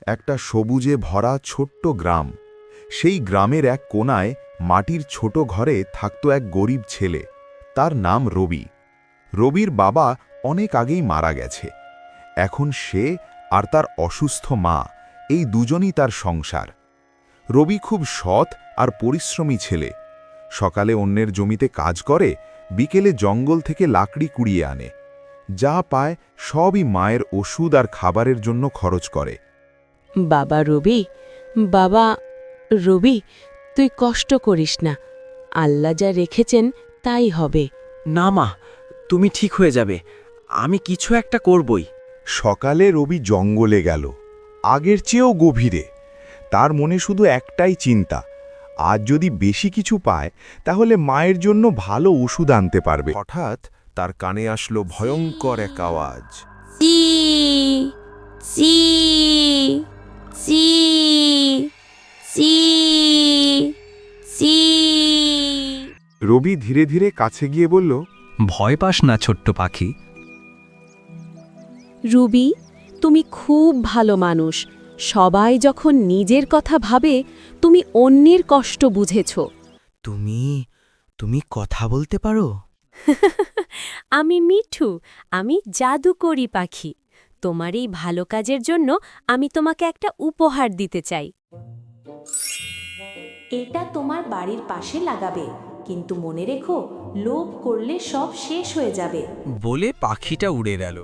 একটা সবুজে ভরা ছোট্ট গ্রাম। সেই গ্রামের এক কোণায় মাটির ছোট ঘরে থাকত এক গরিব ছেলে। তার নাম রবি। রবির বাবা অনেক আগেই মারা গেছে। এখন সে আর তার অসুস্থ মা, এই দুজনই তার সংসার। রবি খুব সৎ আর পরিশ্রমী ছেলে। সকালে অন্যের জমিতে কাজ করে, বিকেলে জঙ্গল থেকে লাকড়ি কুড়িয়ে আনে। যা পায় সবই মায়ের ওষুধ আর খাবারের জন্য খরচ করে। বাবা রবি, বাবা রবি, তুই কষ্ট করিস না। আল্লাহ যা রেখেছেন তাই হবে। না মা, তুমি ঠিক হয়ে যাবে। আমি কিছু একটা করবই। সকালে রবি জঙ্গলে গেল, আগের চেয়েও গভীরে। তার মনে শুধু একটাই চিন্তা, আজ যদি বেশি কিছু পায় তাহলে মায়ের জন্য ভালো ওষুধ আনতে পারবে। হঠাৎ তার কানে আসলো ভয়ঙ্কর এক আওয়াজ। চি চি চি চি চি। রবি ধীরে ধীরে কাছে গিয়ে বলল, ভয় পাস না ছোট্ট পাখি। রুবি, তুমি খুব ভালো মানুষ। সবাই যখন নিজের কথা ভাবে, তুমি অন্যের কষ্ট বুঝেছ। তুমি কথা বলতে পারো? আমি মিঠু, আমি জাদুকরি পাখি। তোমার এই ভালো কাজের জন্য আমি তোমাকে একটা উপহার দিতে চাই। এটা তোমার বাড়ির পাশে লাগাবে, কিন্তু মনে রেখো, লোভ করলে সব শেষ হয়ে যাবে। বলে পাখিটা উড়ে গেল।